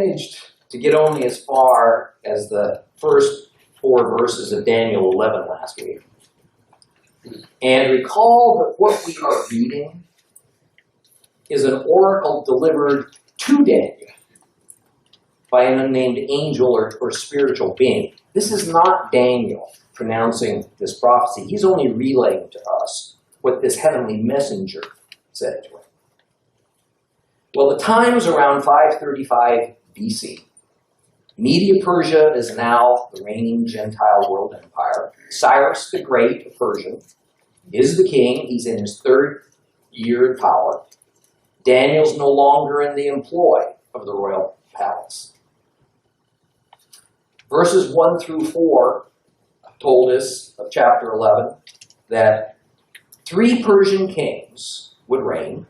managed to get only as far as the first 4 verses of Daniel 11 last week. And recall that what we are reading is an oracle delivered to Daniel by an unnamed angel or spiritual being. This is not Daniel pronouncing this prophecy. He's only relaying to us what this heavenly messenger said to him. Well, the time's around 535 BC. Media-Persia is now the reigning Gentile world empire. Cyrus the Great of Persia is the king. He's in his 3rd year of power. Daniel's no longer in the employ of the royal palace. Verses 1 through 4 told us of chapter 11 that 3 Persian kings would reign,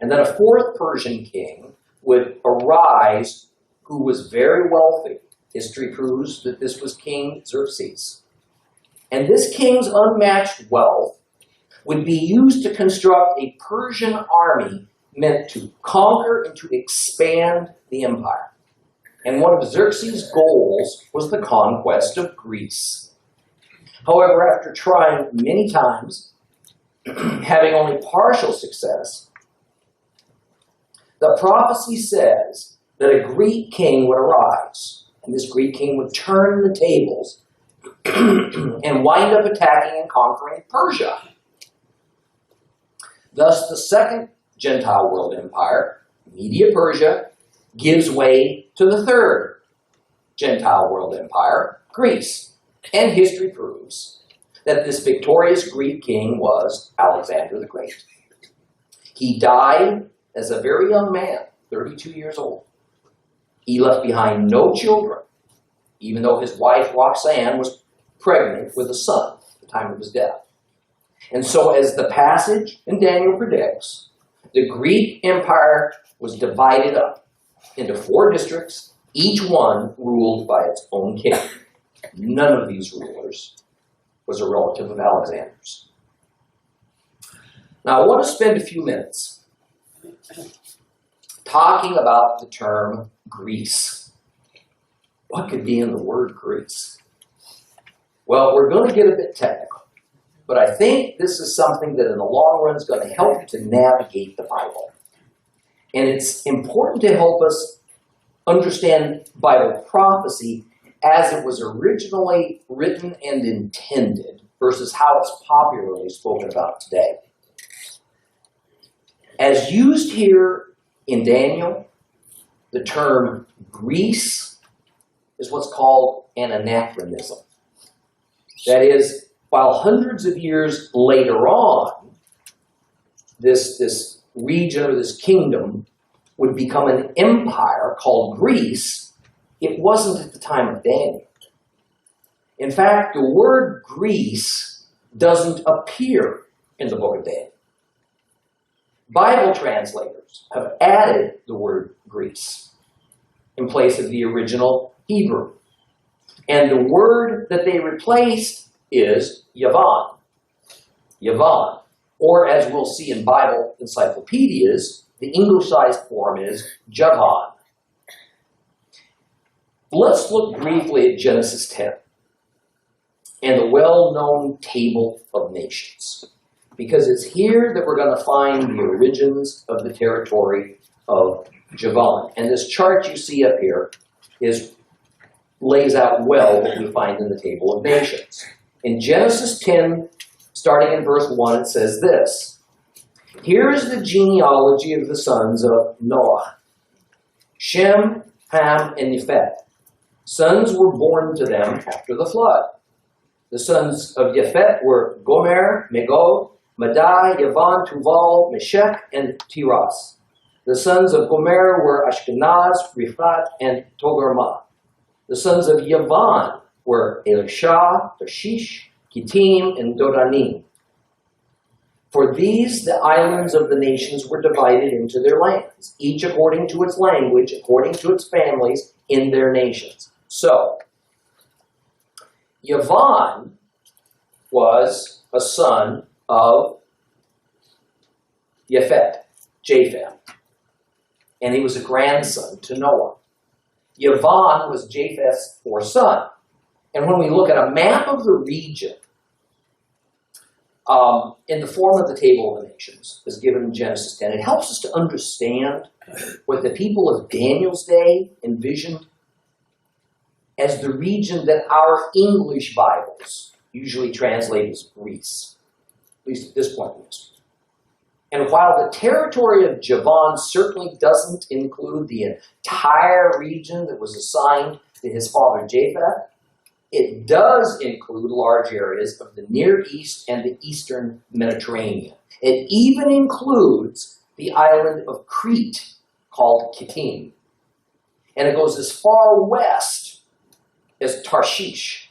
and then a 4th Persian king would arise who was very wealthy. History proves that this was King Xerxes. And this king's unmatched wealth would be used to construct a Persian army meant to conquer and to expand the empire. And one of Xerxes' goals was the conquest of Greece. However, after trying many times, having only partial success, the prophecy says that a Greek king would arise, and this Greek king would turn the tables and wind up attacking and conquering Persia. Thus, the second Gentile world empire, Media-Persia, gives way to the third Gentile world empire, Greece. And history proves that this victorious Greek king was Alexander the Great. He died as a very young man, 32 years old. He left behind no children, even though his wife Roxanne was pregnant with a son at the time of his death. And so, as the passage in Daniel predicts, the Greek empire was divided up into 4 districts, each one ruled by its own king. None of these rulers was a relative of Alexander's. Now, I want to spend a few minutes talking about the term Greece. What could be in the word Greece? Well, we're going to get a bit technical, but I think this is something that in the long run is going to help you to navigate the Bible. And it's important to help us understand Bible prophecy as it was originally written and intended versus how it's popularly spoken about today. As used here in Daniel, the term Greece is what's called an anachronism. That is, while hundreds of years later on, this region or this kingdom would become an empire called Greece, it wasn't at the time of Daniel. In fact, the word Greece doesn't appear in the book of Daniel. Bible translators have added the word Greece in place of the original Hebrew. And the word that they replaced is Yavan. Yavan. Or as we'll see in Bible encyclopedias, the English-sized form is Javan. Let's look briefly at Genesis 10 and the well-known Table of Nations, because it's here that we're going to find the origins of the territory of Javan. And this chart you see up here lays out well what we find in the Table of Nations. In Genesis 10, starting in verse 1, it says this: "Here is the genealogy of the sons of Noah, Shem, Ham, and Japheth. Sons were born to them after the flood. The sons of Japheth were Gomer, Magog, Madai, Yavan, Tuval, Meshech, and Tiras. The sons of Gomer were Ashkenaz, Riphat, and Togarmah. The sons of Yavan were Elisha, Tarshish, Kittim, and Dodanim. For these, the islands of the nations were divided into their lands, each according to its language, according to its families, in their nations." So, Yavan was a son of Japheth, and he was a grandson to Noah. Yavan was Japheth's fourth son. And when we look at a map of the region, in the form of the Table of the Nations, as given in Genesis 10, it helps us to understand what the people of Daniel's day envisioned as the region that our English Bibles usually translate as Greece, at least at this point in history. And while the territory of Javan certainly doesn't include the entire region that was assigned to his father Japheth, it does include large areas of the Near East and the Eastern Mediterranean. It even includes the island of Crete, called Kittim. And it goes as far west as Tarshish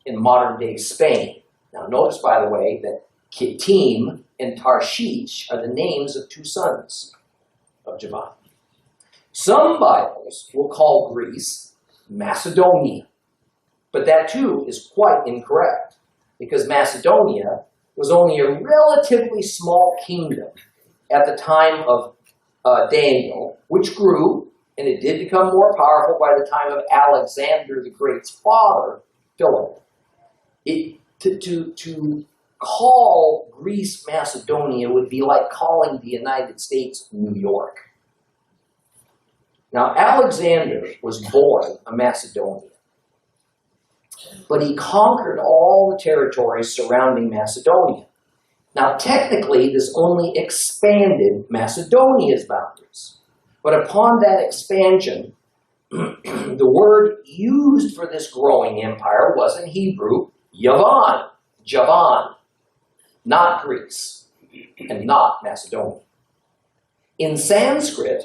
in modern-day Spain. Now notice, by the way, that Kittim and Tarshish are the names of two sons of Javan. Some Bibles will call Greece Macedonia, but that too is quite incorrect, because Macedonia was only a relatively small kingdom at the time of Daniel, which grew, and it did become more powerful by the time of Alexander the Great's father, Philip. To call Greece Macedonia would be like calling the United States New York. Now, Alexander was born a Macedonian, but he conquered all the territories surrounding Macedonia. Now, technically, this only expanded Macedonia's boundaries. But upon that expansion, the word used for this growing empire was in Hebrew, Javan, not Greece, and not Macedonia. In Sanskrit,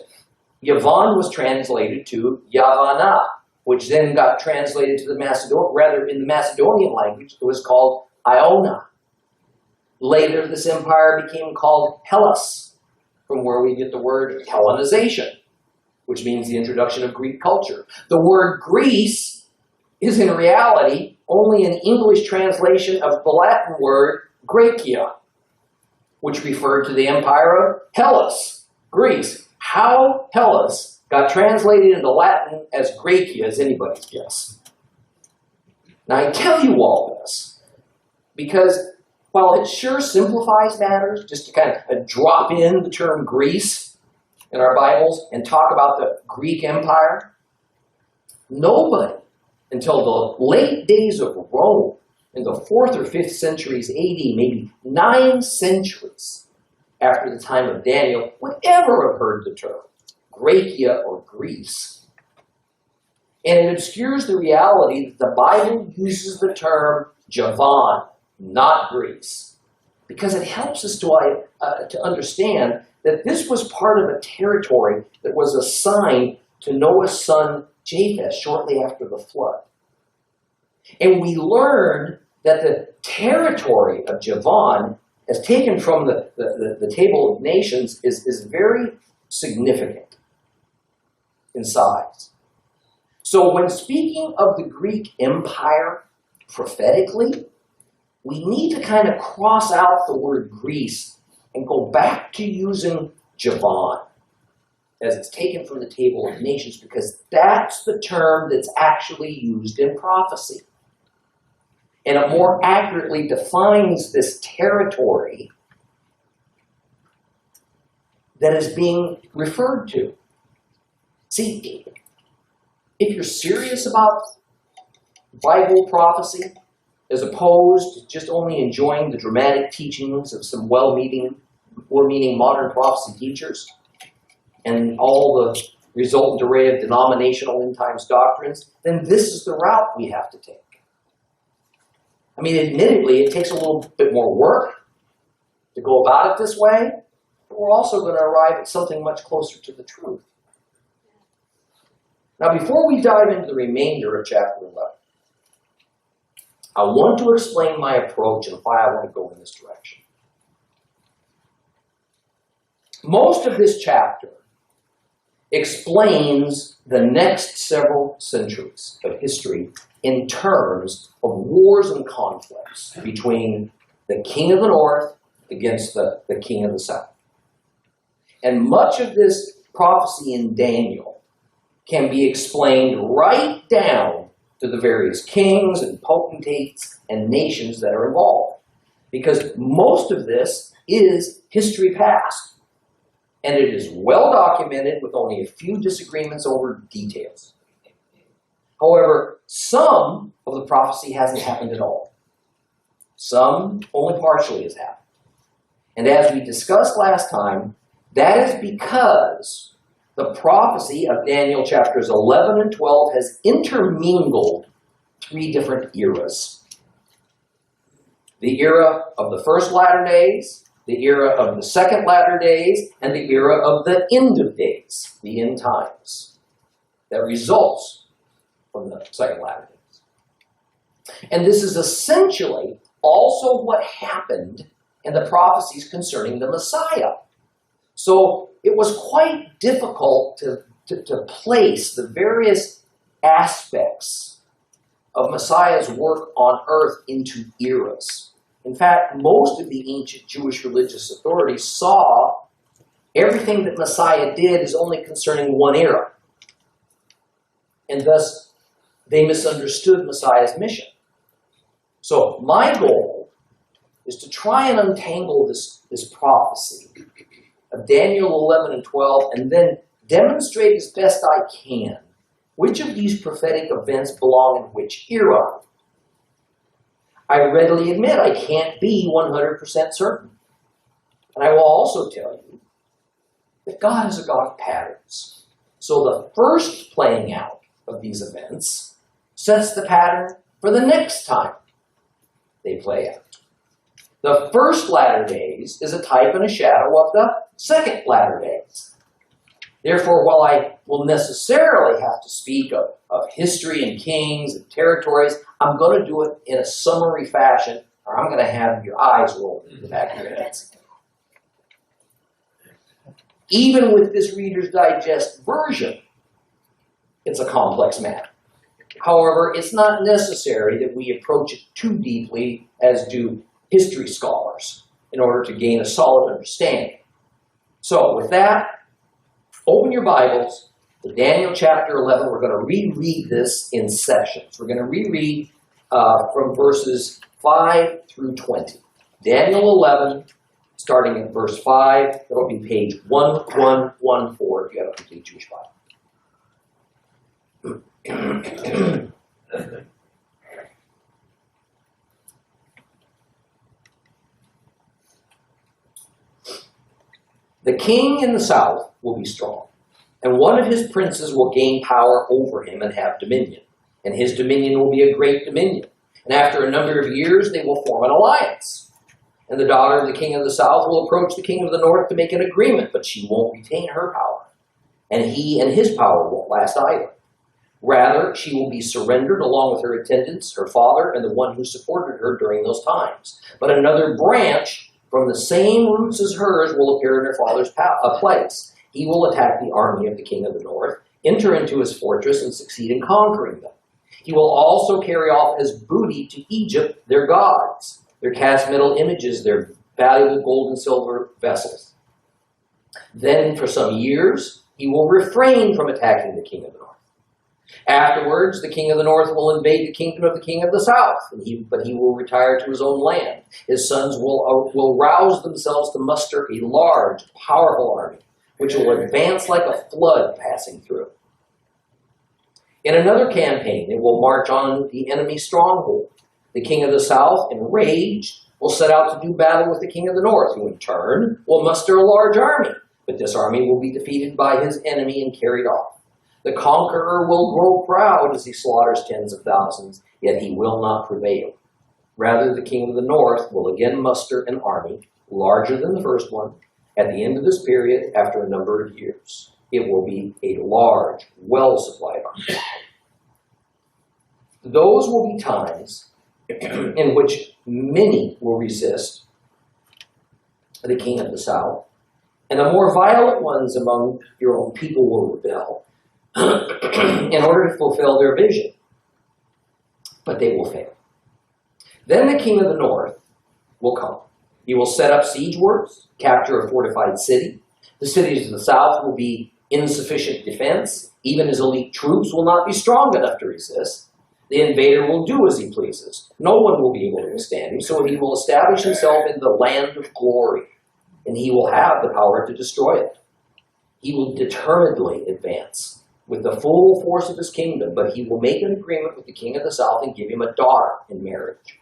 Yavan was translated to Yavana, which then got translated to the in the Macedonian language, it was called Iona. Later, this empire became called Hellas, from where we get the word Hellenization, which means the introduction of Greek culture. The word Greece is in reality only an English translation of the Latin word Graecia, which referred to the empire of Hellas, Greece. How Hellas got translated into Latin as Graecia is anybody's guess. Now, I tell you all this because while it sure simplifies matters just to kind of drop in the term Greece in our Bibles and talk about the Greek Empire, nobody until the late days of Rome in the 4th or 5th centuries AD, maybe 9 centuries after the time of Daniel, would ever have heard the term Graecia or Greece. And it obscures the reality that the Bible uses the term Javan, not Greece, because it helps us to understand that this was part of a territory that was assigned to Noah's son Japheth shortly after the flood. And we learn that the territory of Javan, as taken from the Table of Nations, is very significant in size. So when speaking of the Greek Empire prophetically, we need to kind of cross out the word Greece and go back to using Javan as it's taken from the Table of Nations, because that's the term that's actually used in prophecy. And it more accurately defines this territory that is being referred to. See, if you're serious about Bible prophecy, as opposed to just only enjoying the dramatic teachings of some well-meaning modern prophecy teachers and all the resultant array of denominational end-times doctrines, then this is the route we have to take. I mean, admittedly, it takes a little bit more work to go about it this way, but we're also going to arrive at something much closer to the truth. Now, before we dive into the remainder of chapter 11, I want to explain my approach and why I want to go in this direction. Most of this chapter explains the next several centuries of history in terms of wars and conflicts between the king of the north against the king of the south. And much of this prophecy in Daniel can be explained right down to the various kings and potentates and nations that are involved. Because most of this is history past. And it is well documented with only a few disagreements over details. However, some of the prophecy hasn't happened at all. Some only partially has happened. And as we discussed last time, that is because the prophecy of Daniel chapters 11 and 12 has intermingled 3 different eras. The era of the first latter days, the era of the second latter days, and the era of the end of days, the end times, that results from the second latter days. And this is essentially also what happened in the prophecies concerning the Messiah. So it was quite difficult to place the various aspects of Messiah's work on earth into eras. In fact, most of the ancient Jewish religious authorities saw everything that Messiah did as only concerning one era. And thus, they misunderstood Messiah's mission. So my goal is to try and untangle this prophecy of Daniel 11 and 12 and then demonstrate as best I can which of these prophetic events belong in which era. I readily admit I can't be 100% certain. And I will also tell you that God is a God of patterns. So the first playing out of these events sets the pattern for the next time they play out. The first latter days is a type and a shadow of the second latter days. Therefore, while I will necessarily have to speak of history and kings and territories, I'm going to do it in a summary fashion, or I'm going to have your eyes roll in the back of your heads. Even with this Reader's Digest version, it's a complex matter. However, it's not necessary that we approach it too deeply, as do history scholars, in order to gain a solid understanding. So, with that, open your Bibles to Daniel chapter 11. We're going to reread this in sections. We're going to reread from verses 5 through 20. Daniel 11, starting at verse 5. That will be page 1114 if you have a complete Jewish Bible. The king in the south will be strong, and one of his princes will gain power over him and have dominion. And his dominion will be a great dominion. And after a number of years, they will form an alliance. And the daughter of the king of the south will approach the king of the north to make an agreement, but she won't retain her power. And he and his power won't last either. Rather, she will be surrendered along with her attendants, her father, and the one who supported her during those times. But another branch from the same roots as hers will appear in her father's place. He will attack the army of the king of the north, enter into his fortress, and succeed in conquering them. He will also carry off as booty to Egypt their gods, their cast metal images, their valuable gold and silver vessels. Then for some years, he will refrain from attacking the king of the north. Afterwards, the king of the north will invade the kingdom of the king of the south, but he will retire to his own land. His sons will rouse themselves to muster a large, powerful army, which will advance like a flood passing through. In another campaign, it will march on the enemy's stronghold. The king of the south, enraged, will set out to do battle with the king of the north, who in turn will muster a large army, but this army will be defeated by his enemy and carried off. The conqueror will grow proud as he slaughters tens of thousands, yet he will not prevail. Rather, the king of the north will again muster an army larger than the first one at the end of this period after a number of years. It will be a large, well-supplied army. Those will be times in which many will resist the king of the south, and the more violent ones among your own people will rebel in order to fulfill their vision. But they will fail. Then the king of the north will come. He will set up siege works, capture a fortified city. The cities of the south will be insufficient defense. Even his elite troops will not be strong enough to resist. The invader will do as he pleases. No one will be able to withstand him, so he will establish himself in the land of glory, and he will have the power to destroy it. He will determinedly advance with the full force of his kingdom, but he will make an agreement with the king of the south and give him a daughter in marriage.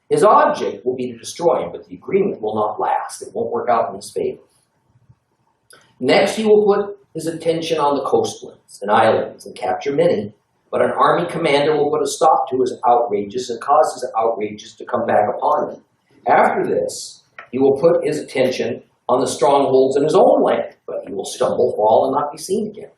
His object will be to destroy him, but the agreement will not last. It won't work out in his favor. Next, he will put his attention on the coastlands and islands and capture many, but an army commander will put a stop to his outrages and cause his outrages to come back upon him. After this, he will put his attention on the strongholds in his own land, but he will stumble, fall, and not be seen again.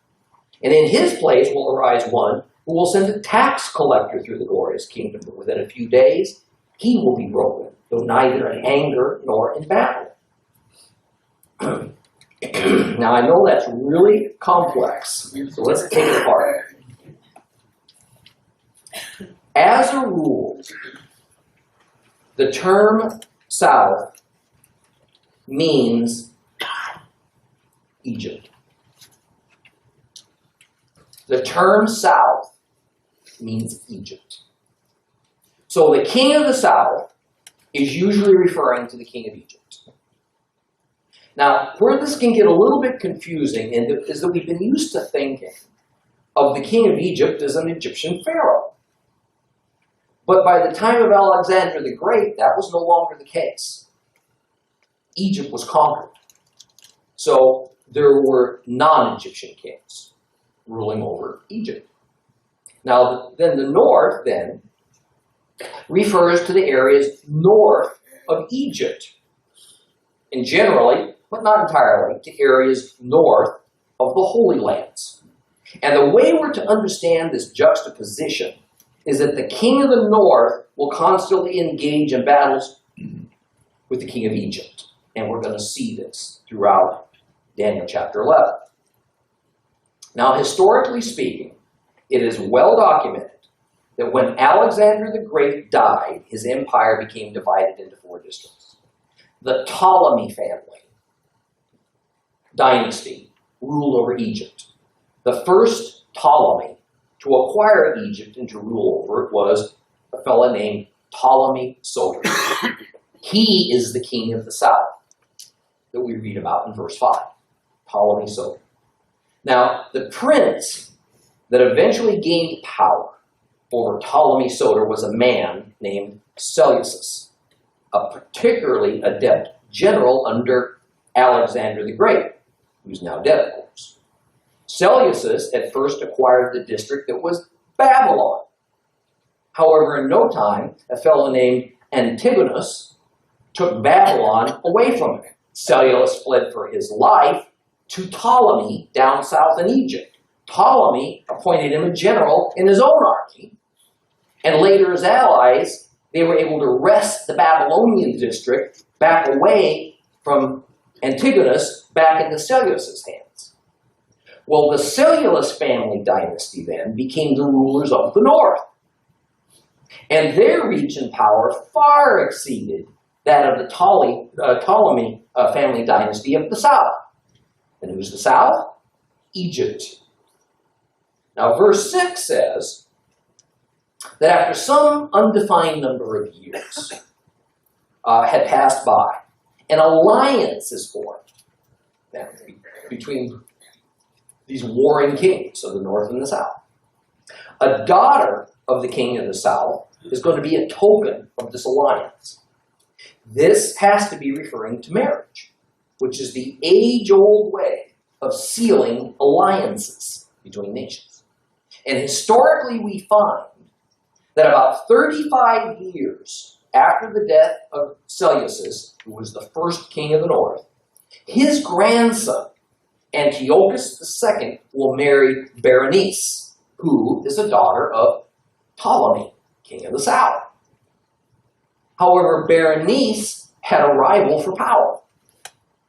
And in his place will arise one who will send a tax collector through the glorious kingdom, but within a few days he will be broken, though neither in anger nor in battle. Now I know that's really complex, so let's take it apart. As a rule, the term south means Egypt. The term south means Egypt. So the king of the south is usually referring to the king of Egypt. Now, where this can get a little bit confusing is that we've been used to thinking of the king of Egypt as an Egyptian pharaoh. But by the time of Alexander the Great, that was no longer the case. Egypt was conquered. So there were non-Egyptian kings ruling over Egypt. Now, then the north, refers to the areas north of Egypt. And generally, but not entirely, to areas north of the Holy Lands. And the way we're to understand this juxtaposition is that the king of the north will constantly engage in battles with the king of Egypt. And we're going to see this throughout Daniel chapter 11. Now, historically speaking, it is well documented that when Alexander the Great died, his empire became divided into 4 districts. The Ptolemy family dynasty ruled over Egypt. The first Ptolemy to acquire Egypt and to rule over it was a fellow named Ptolemy Soter. He is the king of the south that we read about in verse 5. Ptolemy Soter. Now, the prince that eventually gained power over Ptolemy Soter was a man named Seleucus, a particularly adept general under Alexander the Great, who's now dead, of course. Seleucus at first acquired the district that was Babylon. However, in no time, a fellow named Antiochus took Babylon away from him. Seleucus fled for his life to Ptolemy down south in Egypt. Ptolemy appointed him a general in his own army, and later as allies, they were able to wrest the Babylonian district back away from Antiochus back into Seleucus' hands. Well, the Seleucus family dynasty then became the rulers of the north, and their reach and power far exceeded that of the Ptolemy family dynasty of the south. And who's the south? Egypt. Now, verse 6 says that after some undefined number of years had passed by, an alliance is formed between these warring kings of the north and the south. A daughter of the king of the south is going to be a token of this alliance. This has to be referring to marriage, which is the age-old way of sealing alliances between nations. And historically, we find that about 35 years after the death of Seleucus, who was the first king of the north, his grandson, Antiochus II, will marry Berenice, who is a daughter of Ptolemy, king of the south. However, Berenice had a rival for power,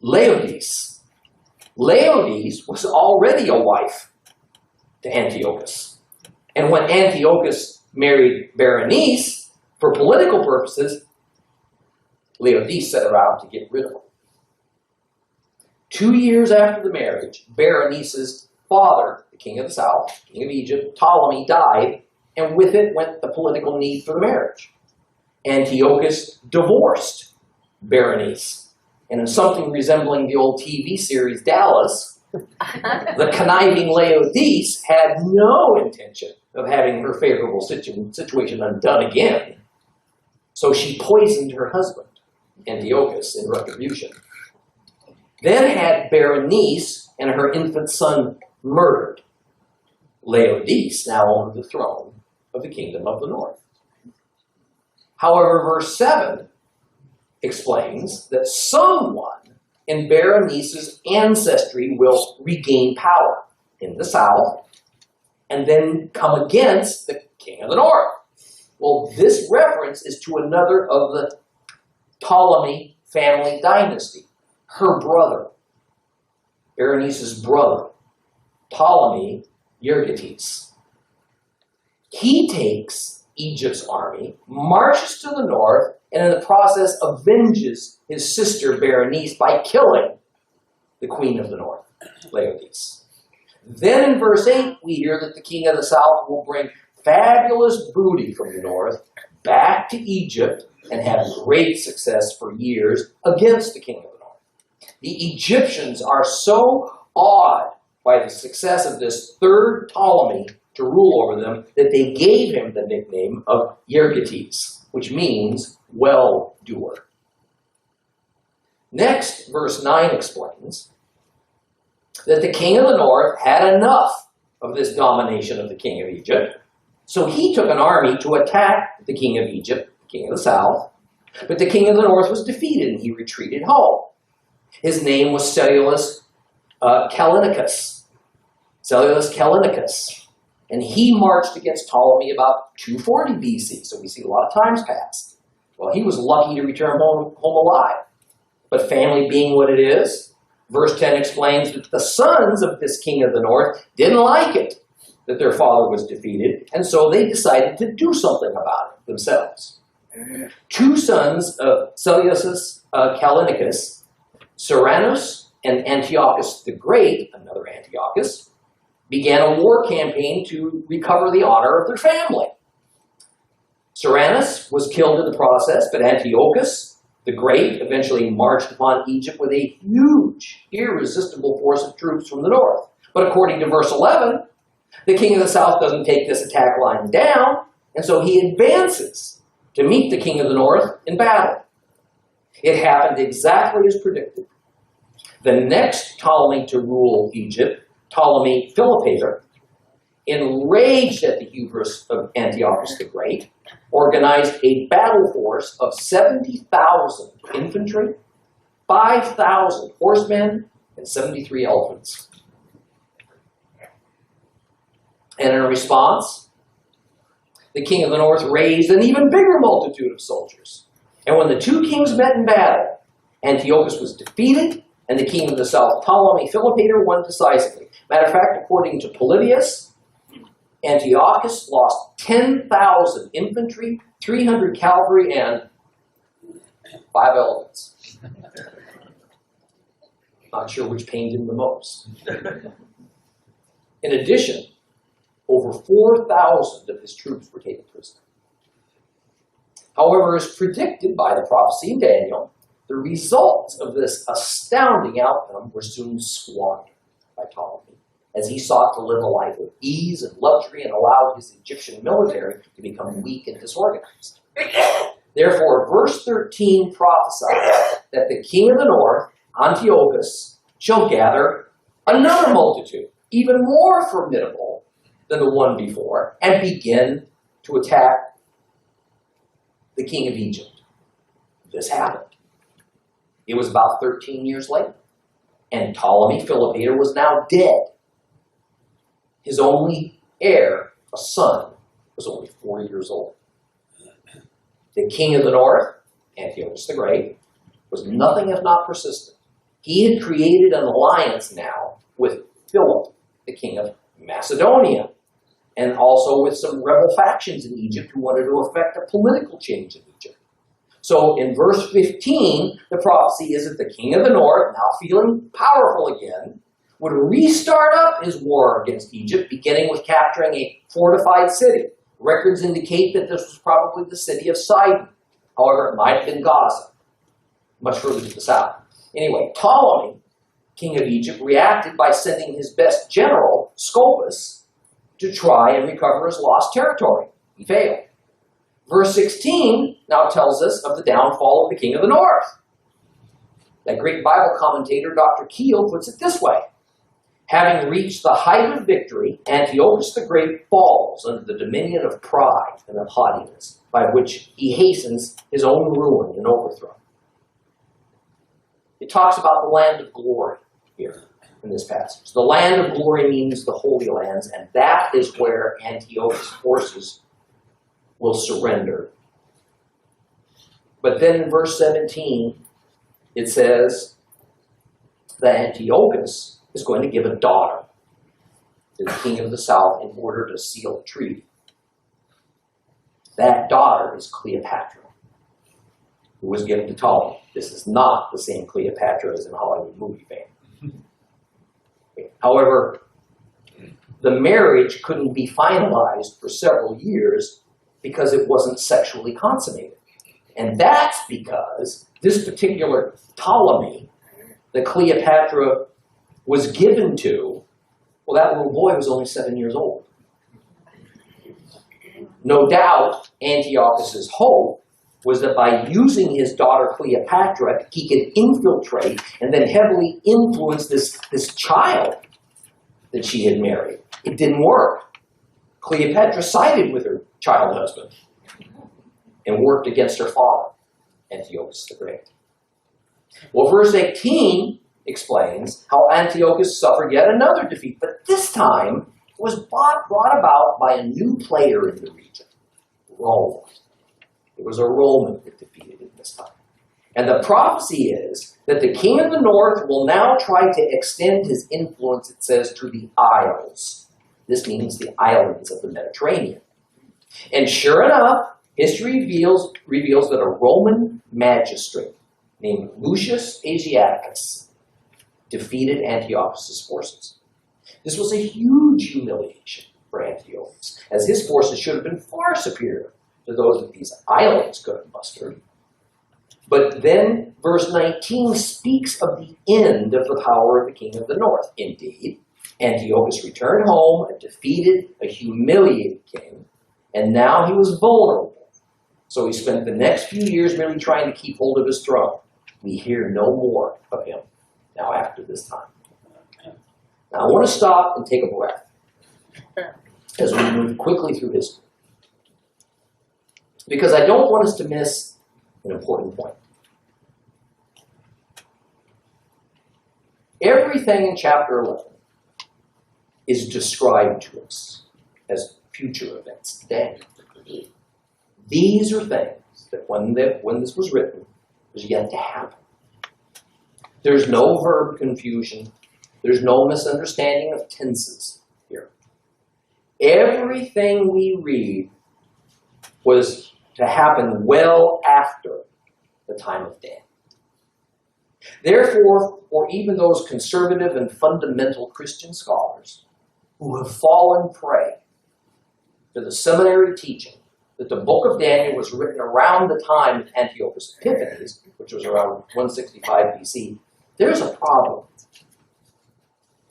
Laodice. Laodice was already a wife to Antiochus. And when Antiochus married Berenice, for political purposes, Laodice set around to get rid of her. 2 years after the marriage, Berenice's father, the king of the south, king of Egypt, Ptolemy, died, and with it went the political need for the marriage. Antiochus divorced Berenice, and in something resembling the old TV series Dallas, the conniving Laodice had no intention of having her favorable situation undone again. So she poisoned her husband, Antiochus, in retribution. Then had Berenice and her infant son murdered. Laodice now owned the throne of the kingdom of the north. However, verse 7 explains that someone in Berenice's ancestry will regain power in the south and then come against the king of the north. Well, this reference is to another of the Ptolemy family dynasty, her brother, Berenice's brother, Ptolemy Euergetes. He takes Egypt's army, marches to the north, and in the process avenges his sister Berenice by killing the queen of the north, Laodice. Then in verse 8, we hear that the king of the south will bring fabulous booty from the north back to Egypt and have great success for years against the king of the north. The Egyptians are so awed by the success of this third Ptolemy to rule over them that they gave him the nickname of Euergetes, which means well-doer. Next, verse 9 explains that the king of the north had enough of this domination of the king of Egypt, so he took an army to attack the king of Egypt, the king of the south, but the king of the north was defeated and he retreated home. His name was Seleucus Callinicus. Seleucus Callinicus. And he marched against Ptolemy about 240 BC, so we see a lot of times pass. Well, he was lucky to return home alive. But family being what it is, verse 10 explains that the sons of this king of the north didn't like it that their father was defeated, and so they decided to do something about it themselves. 2 sons of Seleucus Callinicus, Cyrannus and Antiochus the Great, another Antiochus, began a war campaign to recover the honor of their family. Cyrannus was killed in the process, but Antiochus the Great eventually marched upon Egypt with a huge, irresistible force of troops from the north. But according to verse 11, the king of the south doesn't take this attack line down, and so he advances to meet the king of the north in battle. It happened exactly as predicted. The next Ptolemy to rule Egypt, Ptolemy Philopator, enraged at the hubris of Antiochus the Great, organized a battle force of 70,000 infantry, 5,000 horsemen, and 73 elephants. And in response, the king of the north raised an even bigger multitude of soldiers. And when the 2 kings met in battle, Antiochus was defeated, and the king of the south, Ptolemy Philopator, won decisively. Matter of fact, according to Polybius, Antiochus lost 10,000 infantry, 300 cavalry, and 5 elephants. Not sure which pained him the most. In addition, over 4,000 of his troops were taken prisoner. However, as predicted by the prophecy in Daniel, the results of this astounding outcome were soon squandered by Ptolemy, as he sought to live a life of ease and luxury and allowed his Egyptian military to become weak and disorganized. Therefore, verse 13 prophesies that the king of the north, Antiochus, shall gather another multitude, even more formidable than the one before, and begin to attack the king of Egypt. This happened. It was about 13 years later, and Ptolemy Philopator was now dead. His only heir, a son, was only 4 years old. The king of the north, Antiochus the Great, was nothing if not persistent. He had created an alliance now with Philip, the king of Macedonia, and also with some rebel factions in Egypt who wanted to effect a political change in Egypt. So in verse 15, the prophecy is that the king of the north, now feeling powerful again, would restart up his war against Egypt, beginning with capturing a fortified city. Records indicate that this was probably the city of Sidon. However, it might have been Gaza, much further to the south. Anyway, Ptolemy, king of Egypt, reacted by sending his best general, Scopas, to try and recover his lost territory. He failed. Verse 16 now tells us of the downfall of the king of the north. That great Bible commentator, Dr. Keel, puts it this way. Having reached the height of victory, Antiochus the Great falls under the dominion of pride and of haughtiness, by which he hastens his own ruin and overthrow. It talks about the land of glory here in this passage. The land of glory means the Holy Lands, and that is where Antiochus' forces will surrender. But then in verse 17, it says that Antiochus is going to give a daughter to the king of the south in order to seal a treaty. That daughter is Cleopatra, who was given to Ptolemy. This is not the same Cleopatra as in Hollywood movie fame. However, the marriage couldn't be finalized for several years because it wasn't sexually consummated. And that's because this particular Ptolemy that Cleopatra was given to, well, that little boy was only 7 years old. No doubt, Antiochus' hope was that by using his daughter Cleopatra, he could infiltrate and then heavily influence this child that she had married. It didn't work. Cleopatra sided with her child husband and worked against her father, Antiochus the Great. Well, verse 18 explains how Antiochus suffered yet another defeat, but this time it was brought about by a new player in the region, Rome. It was a Roman that defeated him this time. And the prophecy is that the king of the north will now try to extend his influence, it says, to the isles. This means the islands of the Mediterranean. And sure enough, history reveals that a Roman magistrate named Lucius Asiaticus defeated Antiochus' forces. This was a huge humiliation for Antiochus, as his forces should have been far superior to those that these islands could have mustered. But then verse 19 speaks of the end of the power of the king of the north. Indeed, Antiochus returned home, a defeated, a humiliated king, and now he was vulnerable. So he spent the next few years merely trying to keep hold of his throne. We hear no more of him now after this time. Now I want to stop and take a breath as we move quickly through history, because I don't want us to miss an important point. Everything in chapter 11 is described to us as future events today. These are things that when this was written was yet to happen. There's no verb confusion. There's no misunderstanding of tenses here. Everything we read was to happen well after the time of Daniel. Therefore, for even those conservative and fundamental Christian scholars who have fallen prey to the seminary teaching that the book of Daniel was written around the time of Antiochus Epiphanes, which was around 165 BC, there's a problem.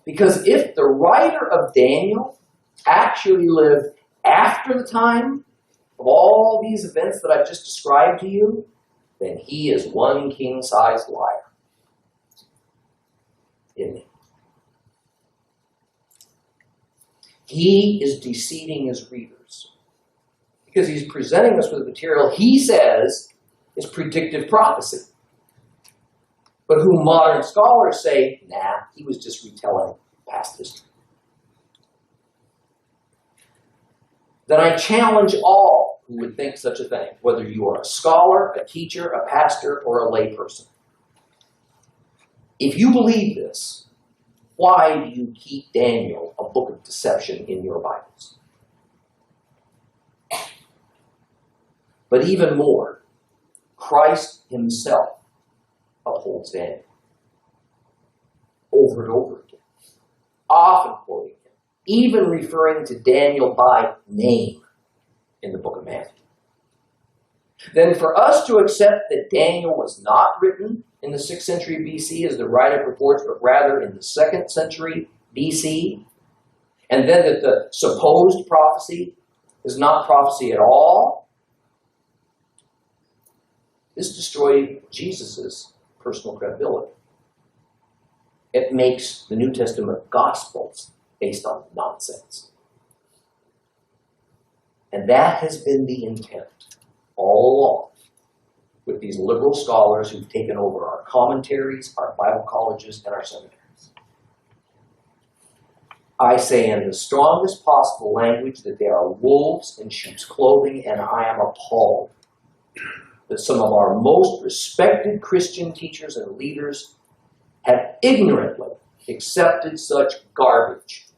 Because if the writer of Daniel actually lived after the time of all these events that I've just described to you, then he is one king-sized liar. Isn't he? He is deceiving his readers because he's presenting us with material he says is predictive prophecy, but who modern scholars say, nah, he was just retelling past history. Then I challenge all who would think such a thing, whether you are a scholar, a teacher, a pastor, or a layperson. If you believe this, why do you keep Daniel a book of deception in your Bibles? But even more, Christ himself upholds Daniel. Over and over again. Often quoting him. Even referring to Daniel by name in the book of Matthew. Then for us to accept that Daniel was not written in the 6th century BC as the writer purports, but rather in the 2nd century BC, and then that the supposed prophecy is not prophecy at all, this destroyed Jesus' personal credibility. It makes the New Testament Gospels based on nonsense. And that has been the intent all along with these liberal scholars who've taken over our commentaries, our Bible colleges, and our seminaries. I say in the strongest possible language that they are wolves in sheep's clothing, and I am appalled that some of our most respected Christian teachers and leaders have ignorantly accepted such garbage,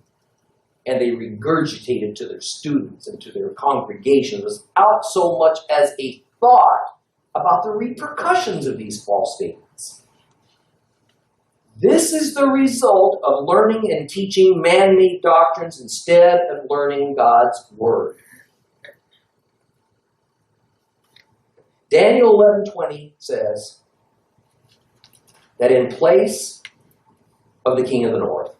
and they regurgitate it to their students and to their congregations without so much as a thought about the repercussions of these false statements. This is the result of learning and teaching man-made doctrines instead of learning God's Word. Daniel 11:20 says that in place of the king of the north,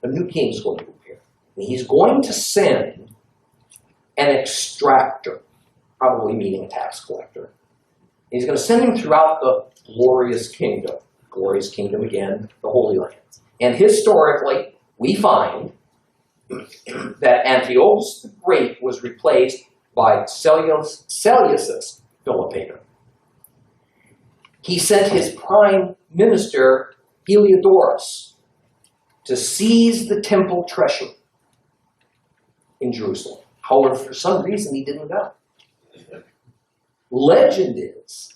a new king is going to appear. And he's going to send an extractor, probably meaning a tax collector. He's going to send him throughout the glorious kingdom again, the Holy Land. And historically, we find that Antiochus the Great was replaced by Seleucus Philippator. He sent his prime minister, Heliodorus, to seize the temple treasury in Jerusalem. However, for some reason, he didn't go. Legend is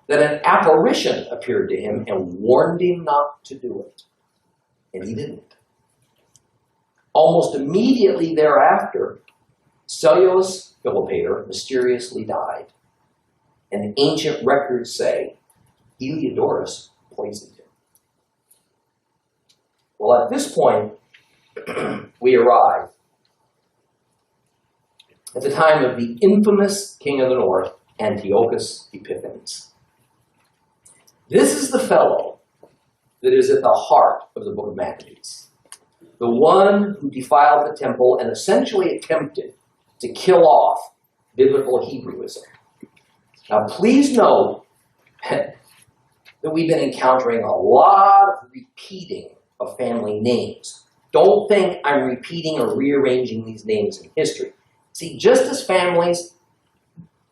that an apparition appeared to him and warned him not to do it. And he didn't. Almost immediately thereafter, Seleucus Philippator mysteriously died. And ancient records say Heliodorus poisoned him. Well, at this point, we arrive at the time of the infamous king of the north, Antiochus Epiphanes. This is the fellow that is at the heart of the book of Maccabees. The one who defiled the temple and essentially attempted to kill off biblical Hebrewism. Now, please note that we've been encountering a lot of repeating of family names. Don't think I'm repeating or rearranging these names in history. See, just as families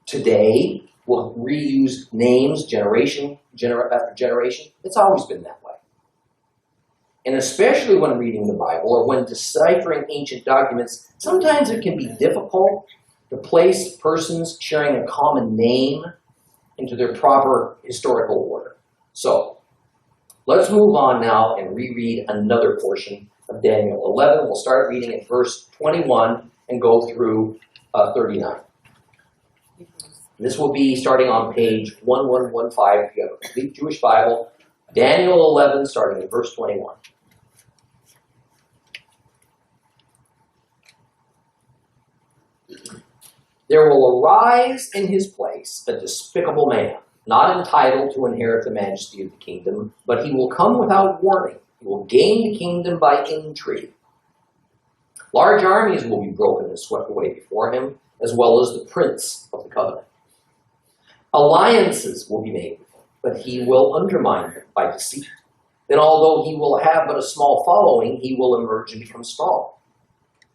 today will reuse names generation after generation, it's always been that way. And especially when reading the Bible or when deciphering ancient documents, sometimes it can be difficult to place persons sharing a common name into their proper historical order. So, let's move on now and reread another portion of Daniel 11. We'll start reading at verse 21 and go through 39. This will be starting on page 1115 if you have a complete Jewish Bible. Daniel 11, starting at verse 21. There will arise in his place a despicable man, not entitled to inherit the majesty of the kingdom, but he will come without warning. He will gain the kingdom by intrigue. Large armies will be broken and swept away before him, as well as the prince of the covenant. Alliances will be made with him, but he will undermine them by deceit. Then although he will have but a small following, he will emerge and become strong.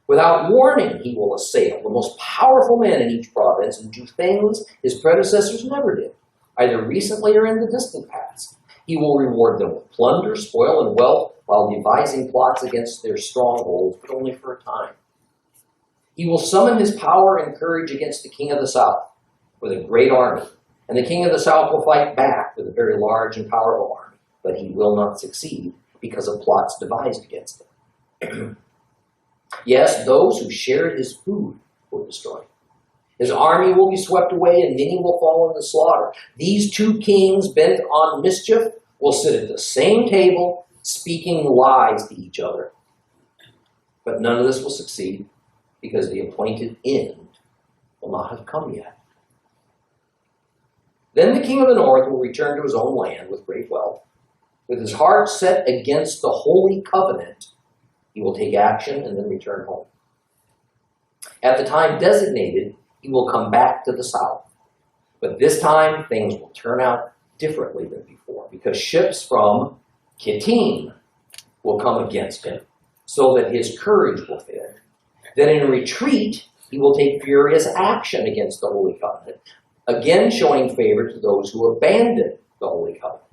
Without warning, he will assail the most powerful men in each province and do things his predecessors never did, either recently or in the distant past. He will reward them with plunder, spoil, and wealth while devising plots against their strongholds, but only for a time. He will summon his power and courage against the king of the south with a great army, and the king of the south will fight back with a very large and powerful army, but he will not succeed because of plots devised against him. Yes, those who shared his food were destroyed, His army will be swept away, and many will fall in the slaughter. These two kings bent on mischief will sit at the same table, speaking lies to each other. But none of this will succeed, because the appointed end will not have come yet. Then the king of the north will return to his own land with great wealth. With his heart set against the holy covenant, he will take action and then return home. At the time designated, he will come back to the south. But this time, things will turn out differently than before, because ships from Kittim will come against him, so that his courage will fail. Then in retreat, he will take furious action against the Holy Covenant, again showing favor to those who abandon the Holy Covenant.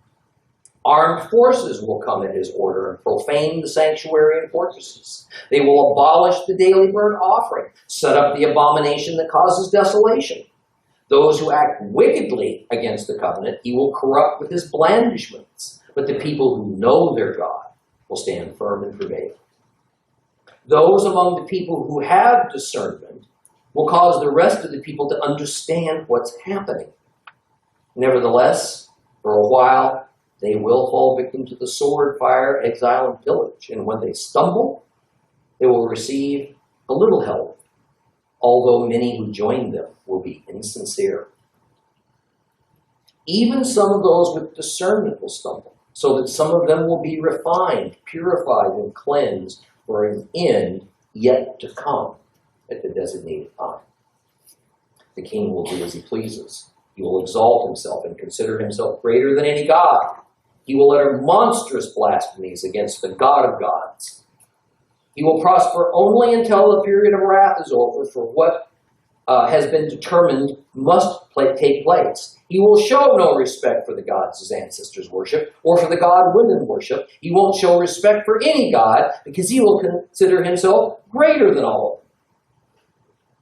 Armed forces will come at his order and profane the sanctuary and fortresses. They will abolish the daily burnt offering, set up the abomination that causes desolation. Those who act wickedly against the covenant, he will corrupt with his blandishments. But the people who know their God will stand firm and prevail. Those among the people who have discernment will cause the rest of the people to understand what's happening. Nevertheless, for a while, they will fall victim to the sword, fire, exile, and pillage. And when they stumble, they will receive a little help, although many who join them will be insincere. Even some of those with discernment will stumble, so that some of them will be refined, purified, and cleansed for an end yet to come at the designated time. The king will do as he pleases. He will exalt himself and consider himself greater than any god. He will utter monstrous blasphemies against the God of gods. He will prosper only until the period of wrath is over, for what has been determined must take place. He will show no respect for the gods his ancestors worship, or for the god women worship. He won't show respect for any god, because he will consider himself greater than all of them.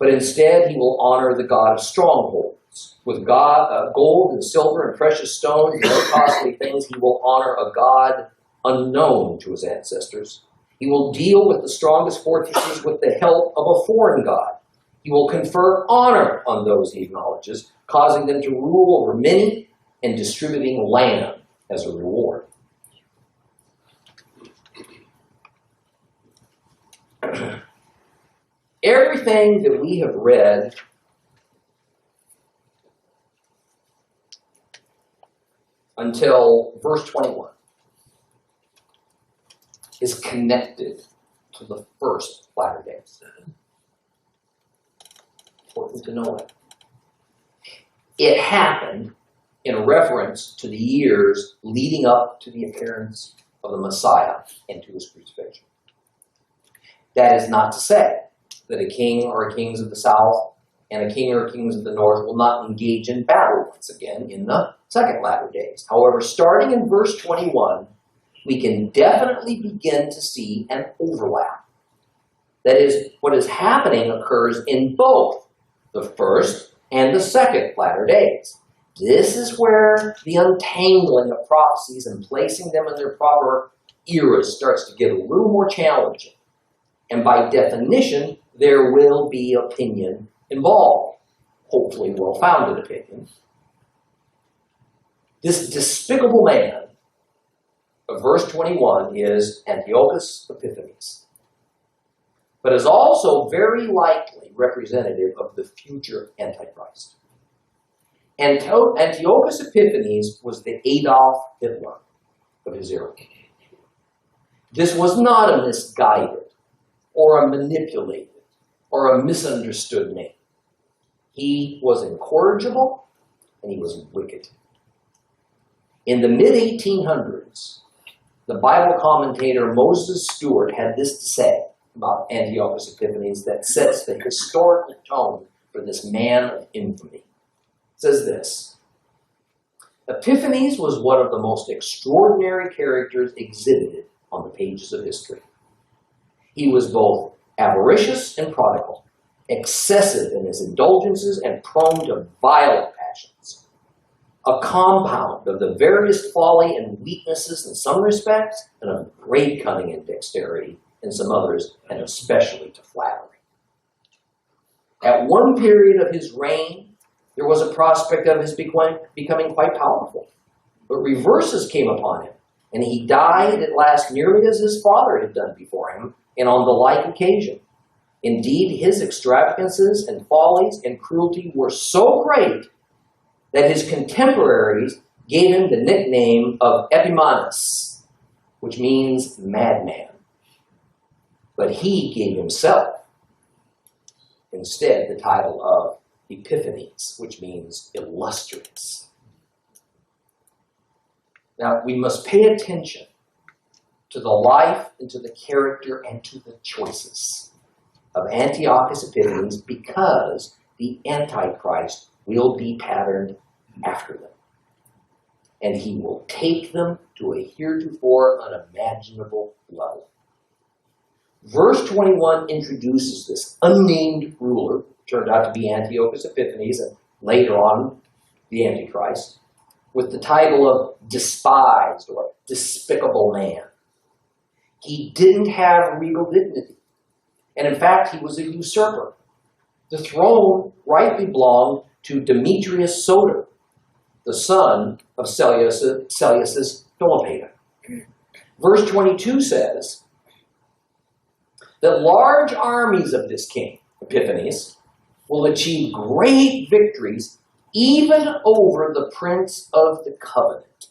But instead, he will honor the God of strongholds. With gold and silver and precious stones and other costly things, he will honor a God unknown to his ancestors. He will deal with the strongest fortresses with the help of a foreign god. He will confer honor on those he acknowledges, causing them to rule over many and distributing land as a reward. Everything that we have read until verse 21 is connected to the first latter days. Important to know it. It happened in reference to the years leading up to the appearance of the Messiah and to his crucifixion. That is not to say that a king or kings of the south and a king or kings of the north will not engage in battle once again in the second latter days. However, starting in verse 21, we can definitely begin to see an overlap. That is, what is happening occurs in both the first and the second latter days. This is where the untangling of prophecies and placing them in their proper eras starts to get a little more challenging. And by definition, there will be opinion involved. Hopefully well-founded opinion. This despicable man of verse 21 is Antiochus Epiphanes, but is also very likely representative of the future Antichrist. Antiochus Epiphanes was the Adolf Hitler of his era. This was not a misguided or a manipulated or a misunderstood man. He was incorrigible and he was wicked. In the mid-1800s, the Bible commentator Moses Stewart had this to say about Antiochus Epiphanes that sets the historical tone for this man of infamy. It says this: Epiphanes was one of the most extraordinary characters exhibited on the pages of history. He was both avaricious and prodigal, excessive in his indulgences and prone to violent passions. A compound of the various folly and weaknesses in some respects, and of great cunning and dexterity in some others, and especially to flattery. At one period of his reign, there was a prospect of his becoming quite powerful. But reverses came upon him, and he died at last nearly as his father had done before him, and on the like occasion. Indeed, his extravagances and follies and cruelty were so great that his contemporaries gave him the nickname of Epiphanes, which means madman. But he gave himself instead the title of Epiphanes, which means illustrious. Now, we must pay attention to the life and to the character and to the choices of Antiochus Epiphanes, because the Antichrist will be patterned after them. And he will take them to a heretofore unimaginable level. Verse 21 introduces this unnamed ruler, turned out to be Antiochus Epiphanes, and later on the Antichrist, with the title of despised or despicable man. He didn't have regal dignity. And in fact, he was a usurper. The throne rightly belonged to Demetrius Soter, the son of Seleucus Philopator. Verse 22 says that large armies of this king, Epiphanes, will achieve great victories even over the Prince of the Covenant.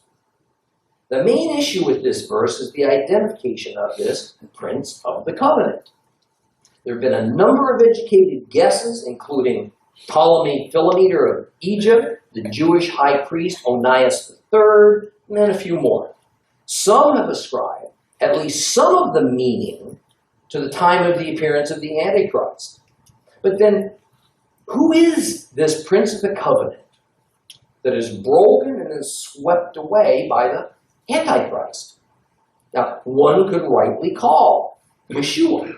The main issue with this verse is the identification of this Prince of the Covenant. There have been a number of educated guesses, including Ptolemy Philometor of Egypt, the Jewish high priest Onias III, and then a few more. Some have ascribed at least some of the meaning to the time of the appearance of the Antichrist. But then, who is this Prince of the Covenant that is broken and is swept away by the Antichrist? Now, one could rightly call Yeshua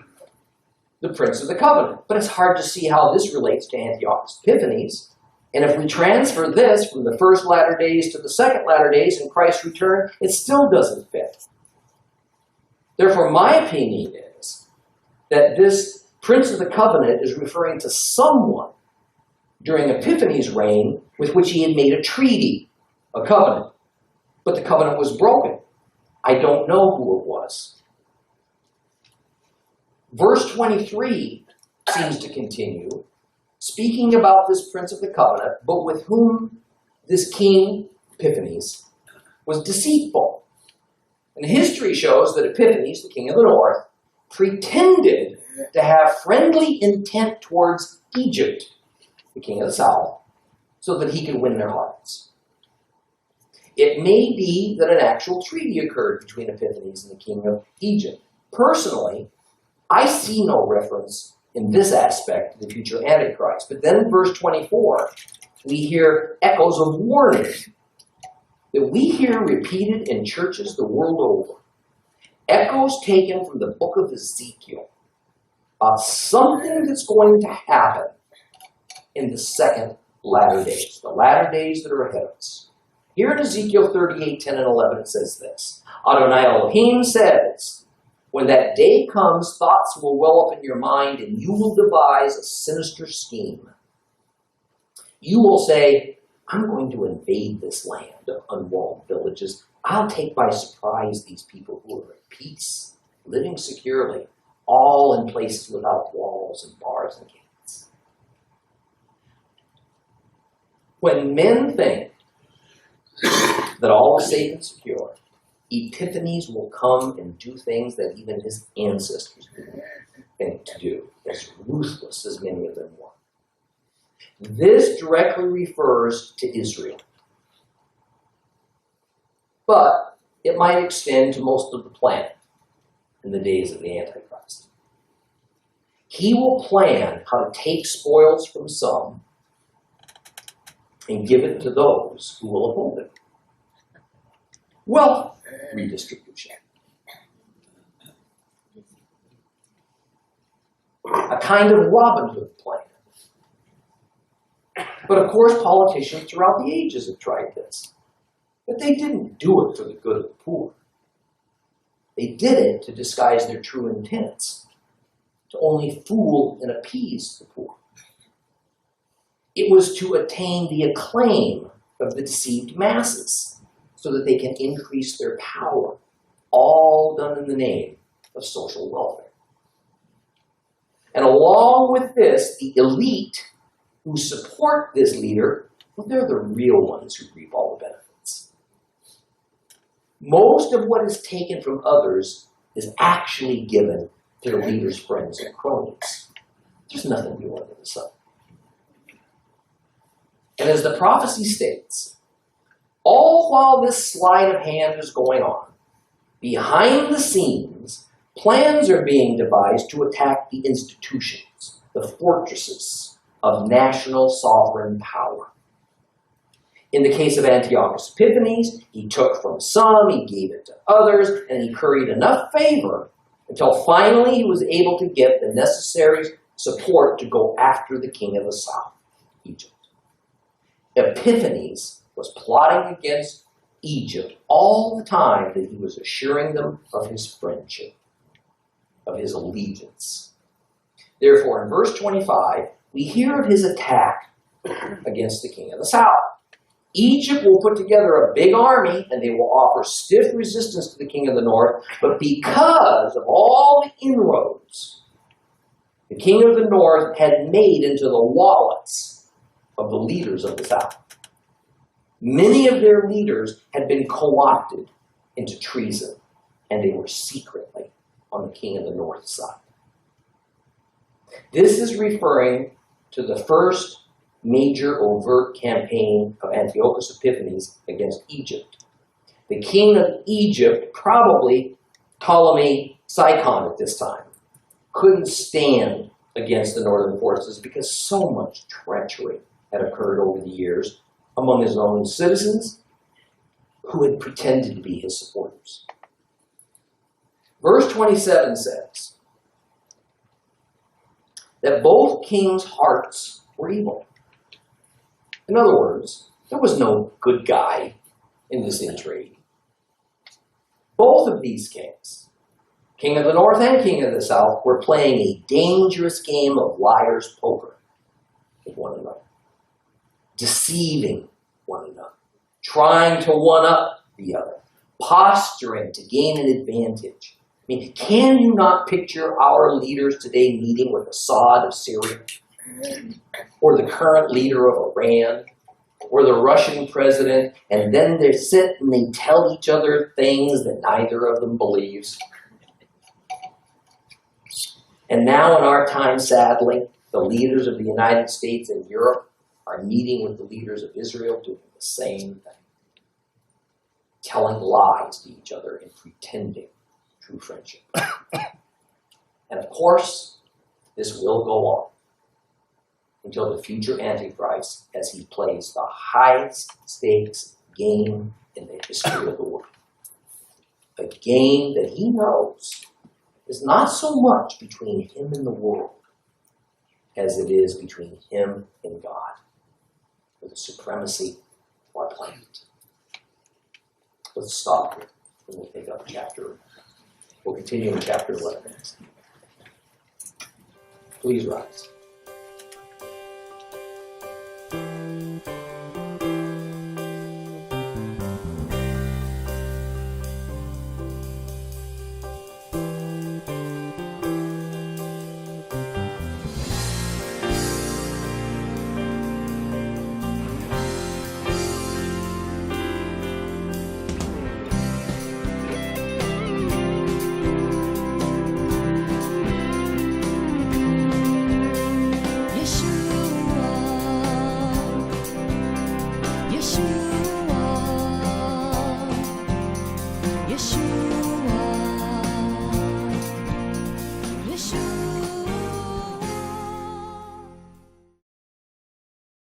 the Prince of the Covenant, but it's hard to see how this relates to Antiochus Epiphanes. And if we transfer this from the first latter days to the second latter days in Christ's return, it still doesn't fit. Therefore, my opinion is that this Prince of the Covenant is referring to someone during Epiphanes' reign with which he had made a treaty, a covenant. But the covenant was broken. I don't know who it was. Verse 23 seems to continue, speaking about this Prince of the Covenant, but with whom this king, Epiphanes, was deceitful. And history shows that Epiphanes, the king of the north, pretended to have friendly intent towards Egypt, the king of the south, so that he could win their hearts. It may be that an actual treaty occurred between Epiphanes and the king of Egypt. Personally, I see no reference in this aspect to the future Antichrist. But then in verse 24, we hear echoes of warning that we hear repeated in churches the world over. Echoes taken from the book of Ezekiel of something that's going to happen in the second latter days, the latter days that are ahead of us. Here in Ezekiel 38, 10 and 11, it says this. Adonai Elohim says, when that day comes, thoughts will well up in your mind, and you will devise a sinister scheme. You will say, I'm going to invade this land of unwalled villages. I'll take by surprise these people who are at peace, living securely, all in places without walls and bars and gates. When men think that all is safe and secure, Epiphanes will come and do things that even his ancestors didn't think to do, as ruthless as many of them were. This directly refers to Israel. But it might extend to most of the planet in the days of the Antichrist. He will plan how to take spoils from some and give it to those who will uphold it. Wealth redistribution. A kind of Robin Hood plan. But of course, politicians throughout the ages have tried this. But they didn't do it for the good of the poor. They did it to disguise their true intents, to only fool and appease the poor. It was to attain the acclaim of the deceived masses so that they can increase their power, all done in the name of social welfare. And along with this, the elite who support this leader, well, they're the real ones who reap all the benefits. Most of what is taken from others is actually given to the leader's friends and cronies. There's nothing new under the sun. And as the prophecy states, all while this sleight of hand is going on, behind the scenes, plans are being devised to attack the institutions, the fortresses of national sovereign power. In the case of Antiochus Epiphanes, he took from some, he gave it to others, and he curried enough favor until finally he was able to get the necessary support to go after the king of the south, Egypt. Epiphanes was plotting against Egypt all the time that he was assuring them of his friendship, of his allegiance. Therefore, in verse 25, we hear of his attack against the king of the south. Egypt will put together a big army and they will offer stiff resistance to the king of the north, but because of all the inroads the king of the north had made into the wallets of the leaders of the south, many of their leaders had been co-opted into treason, and they were secretly on the king of the north side. This is referring to the first major overt campaign of Antiochus Epiphanes against Egypt. The king of Egypt, probably Ptolemy Psychon at this time, couldn't stand against the northern forces because so much treachery had occurred over the years among his own citizens who had pretended to be his supporters. Verse 27 says that both kings' hearts were evil. In other words, there was no good guy in this intrigue. Both of these kings, king of the north and king of the south, were playing a dangerous game of liar's poker with one another, deceiving one another, trying to one-up the other, posturing to gain an advantage. I mean, can you not picture our leaders today meeting with Assad of Syria, or the current leader of Iran, or the Russian president, and then they sit and they tell each other things that neither of them believes? And now in our time, sadly, the leaders of the United States and Europe are meeting with the leaders of Israel doing the same thing, telling lies to each other and pretending true friendship. And of course, this will go on until the future Antichrist, as he plays the highest stakes game in the history of the world. A game that he knows is not so much between him and the world as it is between him and God, for the supremacy of our planet. Let's stop here, and we'll pick up chapter. We'll continue in chapter 11 next. Please rise.